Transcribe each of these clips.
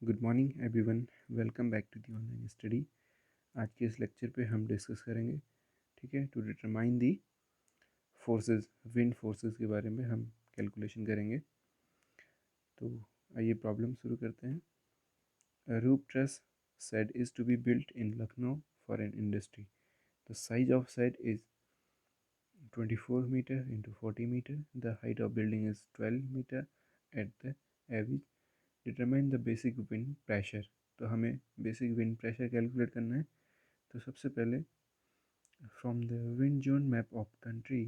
Good morning everyone. Welcome back to the online study. आज के इस लेक्चर पे हम डिस्कस करेंगे, ठीक है, to determine the forces, wind forces के बारे में हम कैलकुलेशन करेंगे। तो आइए प्रॉब्लम शुरू करते हैं। A roof truss shed is to be built in Lucknow for an industry. The size of shed is 24 meter into 40 meter. The height of building is 12 meter at the average. Determine the basic wind pressure. तो हमें basic wind pressure calculate करना है। तो सबसे पहले from the wind zone map of country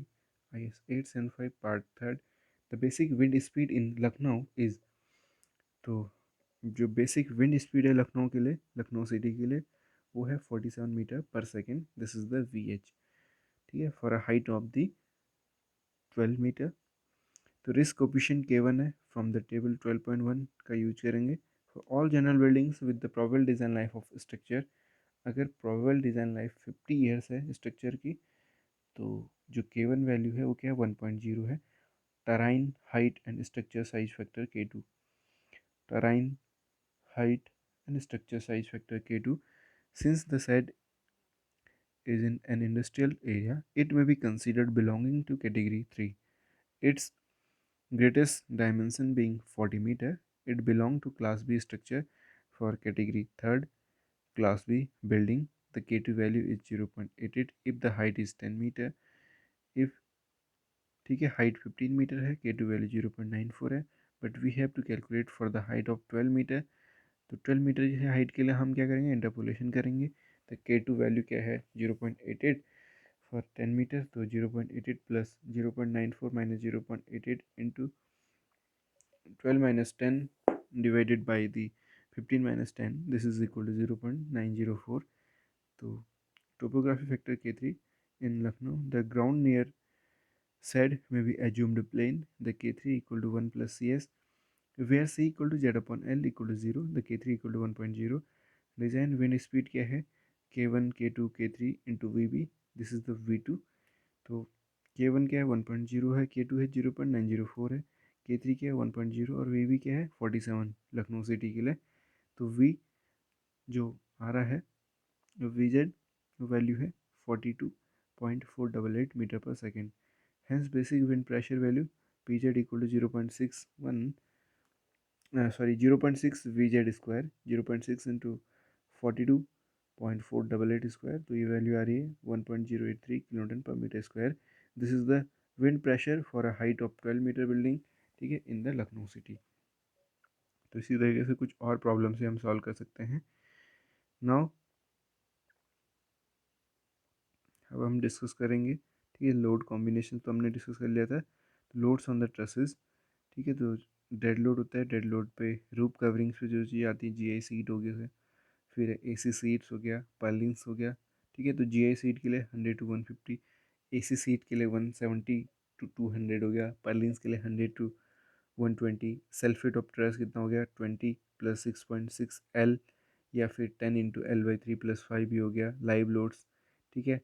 IS 875 part 3rd, the basic wind speed in Lucknow is, तो जो basic wind speed है लखनऊ के लिए, लखनऊ सिटी के लिए, वो है 47 metre per second. This is the VH, ठीक है, for a height of the 12 metre. तो रिस्क कोफिशिएंट K1 है, फ्रॉम द टेबल 12.1 का यूज करेंगे for all general buildings with the probable design life of structure. अगर probable design life 50 years है structure की, तो जो K1 वैल्यू है वो क्या है, 1.0 है। Terrain height and structure size factor K2, terrain height and structure size factor K2, since the site is in an industrial area, it may be considered belonging to category 3, its greatest dimension being 40 meter. It belong to class B structure. For category 3rd class B building, the K2 value is 0.88 if the height is 10 meter। if, ठीक है, height 15 metre है, K2 value 0.94 है, but we have to calculate for the height of 12 metre. तो 12 metre की height के लिए हम क्या करेंगे, इंटरपोलेशन करेंगे। तो K2 वैल्यू क्या है, 0.88 फॉर 10 मीटर। तो 0.88 plus 0.94 minus 0.88 into 12 minus 10 divided by the 15 minus 10, this is equal to 0.904। तो topography factor K3 in Lucknow, the ground near said may be assumed plane, the K3 equal to 1 plus CS, where C equal to Z upon L equal to 0, the K3 equal to 1.0। Design wind speed क्या है, K1 K2 K3 into VB, this is the V2। तो K1 क्या है, 1.0 है, K2 है 0.904 है, K3 क्या है 1.0 और VB क्या है 47 लखनऊ सिटी के लिए। तो V जो आ रहा है, VZ वैल्यू है 42.488 metre per second. Hence basic wind pressure value Pz equal to 0.61 0.6 Vz square, 0.6 into 42.488 square, तो ये वैल्यू आ रही है 1.083 kilonewton per metre square. This is the wind pressure for a height of 12 metre building, ठीक है, in the Lucknow city. तो इसी तरीके से कुछ और प्रॉब्लम से हम सॉल्व कर सकते हैं। नाउ अब हम डिस्कस करेंगे, ठीक है, लोड कॉम्बिनेशन तो हमने डिस्कस कर लिया था। तो लोड्स ऑन द ट्रसेस, ठीक है, तो डेड लोड होता है, डेड लोड पे रूप कवरिंग्स पे जो चीज़ आती है, GI सीट हो गया है, फिर AC सीट्स हो गया, पर्लिंग्स हो गया, ठीक है। तो GI सीट के लिए 100 to 150, AC सीट के लिए 170 to 200 हो गया, पर्लिंग्स के लिए 100 to 120। सल्फेट ऑफ ट्रस कितना हो गया, 20 प्लस 6.6 L, या फिर 10 इंटू L/3 प्लस 5 भी हो गया। लाइव लोड्स, ठीक है,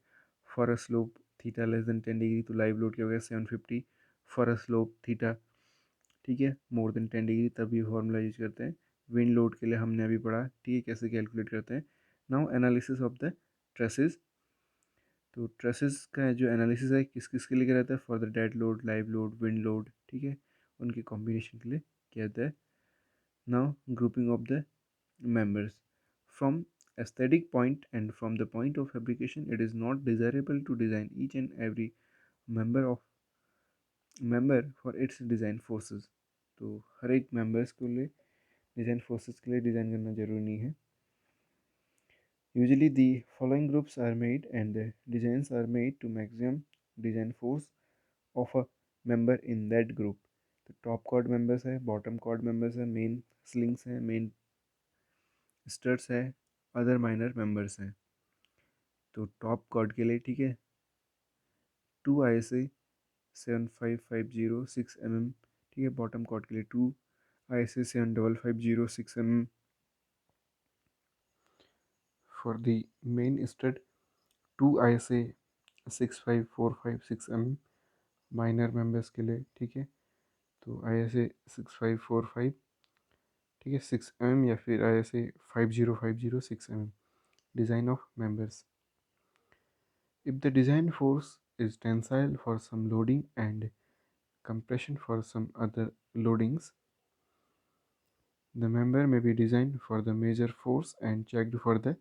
for a slope theta less than 10 degree, तो लाइव लोड क्या हो गया 750। फॉर अ स्लोप थीटा, ठीक है, मोर देन 10 डिग्री, तब ये फॉर्मूला यूज करते हैं। विंड लोड के लिए हमने अभी पढ़ा, ठीक है, कैसे कैलकुलेट करते हैं। Now analysis of the traces. तो ट्रेसेस का जो एनालिसिस है किस किस के लिए किया जाता है, for the dead load, live load, wind load, ठीक है, उनके कॉम्बिनेशन के लिए किया जाता है। Now grouping of the members from aesthetic point and from the point of fabrication, it is not desirable to design each and every member for its design forces। तो हर एक मेंबर्स के लिए डिज़ाइन फोर्सेस के लिए design करना जरूरी नहीं है। Usually the following groups are made and the designs are made to maximum design force of a member in that group. तो टॉप कॉर्ड मेंबर्स है, बॉटम कॉर्ड मेंबर्स है, मेन स्लिंग्स है, मेन स्टर्ट्स है, other minor members हैं। तो top cord के लिए, ठीक है, 2 ISA 75506 mm, ठीक है। बॉटम कॉर्ड के लिए 2 ISA 75506 mm। For the main stud 2 ISA 65456 mm, minor members के लिए, ठीक है। तो ISA 6545, ठीक है, 6 mm या फिर ऐसे 5050 6 mm design of members. If the design force is tensile for some loading and compression for some other loadings, the member may be designed for the major force and checked for the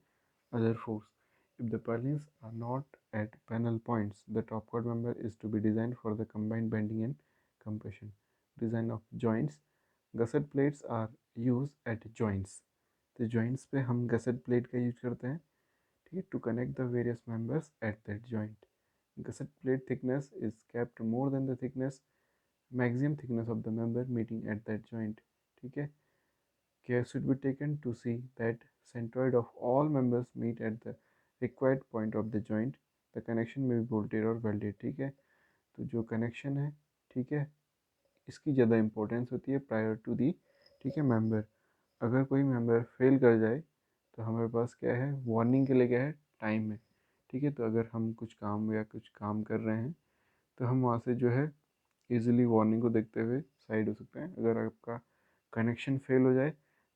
other force. If the purlins are not at panel points, the top chord member is to be designed for the combined bending and compression. Design of joints. Gusset plates are used at joints. तो joints पे हम gusset plate का use करते हैं, ठीक है, to connect the various members at that joint. Gusset plate thickness is kept more than the maximum thickness of the member meeting at that joint. ठीक है. Care should be taken to see that centroid of all members meet at the required point of the joint. The connection may be bolted or welded. ठीक है, तो जो connection है, ठीक है, इसकी ज़्यादा इंपॉर्टेंस होती है प्रायर टू दी, ठीक है, मेंबर. अगर कोई मेंबर फेल कर जाए तो हमारे पास क्या है, वार्निंग के लिए क्या है, टाइम है. ठीक है, तो अगर हम कुछ काम कर रहे हैं तो हम वहाँ से जो है इजीली वार्निंग को देखते हुए साइड हो सकते हैं. अगर आपका कनेक्शन फेल हो जाए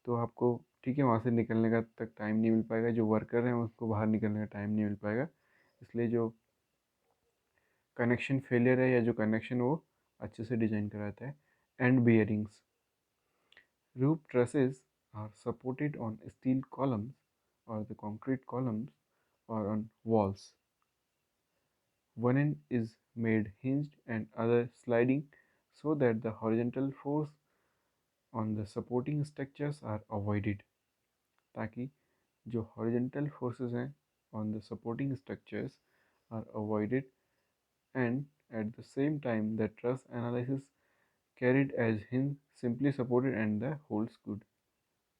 तो आपको, ठीक है, वहाँ से निकलने का तक टाइम नहीं मिल पाएगा, जो वर्कर हैं उसको बाहर निकलने का टाइम नहीं मिल पाएगा. इसलिए जो कनेक्शन फेलियर है या जो कनेक्शन वो अच्छे से डिज़ाइन कराता है. And bearings. Roof trusses are supported on steel columns और the concrete columns or on walls. One end is made hinged and other sliding so that the horizontal force on the supporting structures are avoided. ताकि जो horizontal forces हैं on the supporting structures are avoided, and at the same time the truss analysis carried as hinge simply supported and the holds good.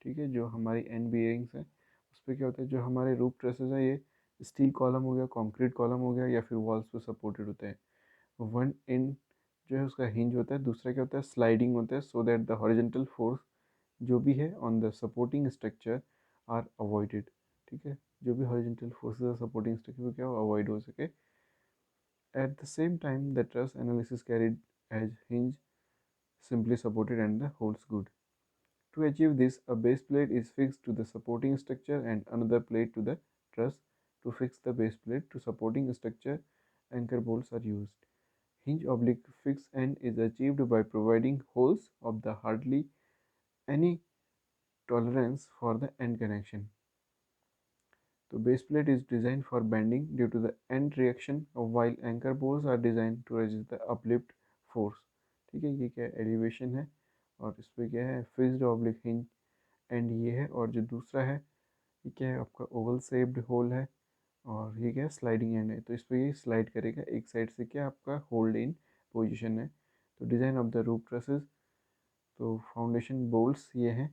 ठीक है, जो हमारी and bearings हैं उस पर क्या होता है, जो हमारे रूफ ट्रेसेस हैं ये स्टील कॉलम हो गया, कंक्रीट कॉलम हो गया या फिर वॉल्स पे सपोर्टेड होते हैं. वन एंड जो है उसका हिंज होता है, दूसरा क्या होता है, स्लाइडिंग होता है, so that the horizontal force जो भी है on the supporting structure are avoided. ठीक है, जो भी हॉरिजेंटल फोर्सेस है सपोर्टिंग स्ट्रक्चर को क्या हो, अवॉइड हो सके. At the same time the truss analysis carried as hinge simply supported and the holds good. To achieve this, a base plate is fixed to the supporting structure and another plate to the truss. To fix the base plate to supporting structure, anchor bolts are used. Hinge oblique fixed end is achieved by providing holes of the hardly any tolerance for the end connection. The base plate is designed for bending due to the end reaction, while anchor bolts are designed to resist the uplift force. ठीक है, ये क्या elevation है और इस पर क्या है, फिक्स्ड ऑब्लिक हिंज एंड ये है, और जो दूसरा है ये क्या है, आपका ओवल शेप्ड होल है, और ये क्या है, स्लाइडिंग एंड है, तो इस पर ये स्लाइड करेगा एक साइड से, क्या आपका होल्ड इन पोजीशन है. तो design of the roof trusses, तो फाउंडेशन बोल्ट्स ये हैं.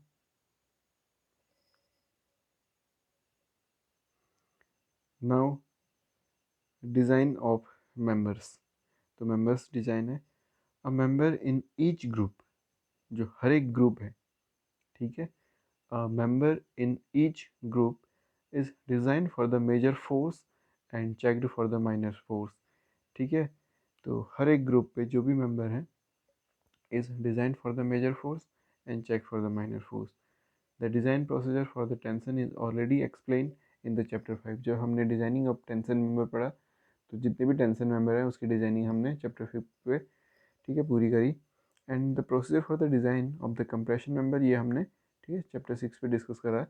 Now design of members. तो मेंबर्स डिज़ाइन है. A member in each group, जो हर एक ग्रुप है, ठीक है, a member in each group is design for the major force and checked for the minor force. ठीक है, तो हर एक ग्रुप पे जो भी मेंबर है is design for the major force and check for the minor force. The design procedure for the tension is already explain in the chapter 5. जब हमने डिज़ाइनिंग ऑफ टेंशन मेंबर पढ़ा तो जितने भी टेंशन मेंबर है उसकी designing हमने chapter 5 पे, ठीक है, पूरी करी. And the procedure for the design of the compression member ये हमने, ठीक है, चैप्टर 6 पे डिस्कस करा.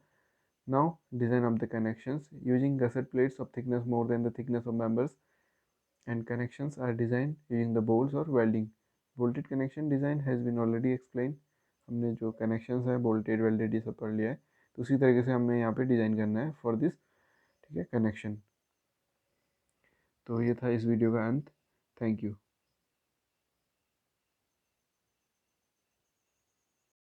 Now design of the connections using gusset plates of thickness more than the thickness of members and connections are design using the bolts और welding. Bolted connection design has been already explain. हमने जो connections है bolted welded ये सब पढ़ लिया है, तो उसी तरीके से हमें यहाँ पे डिज़ाइन करना है फॉर दिस, ठीक है, कनेक्शन. तो ये था इस वीडियो का अंत. Thank you.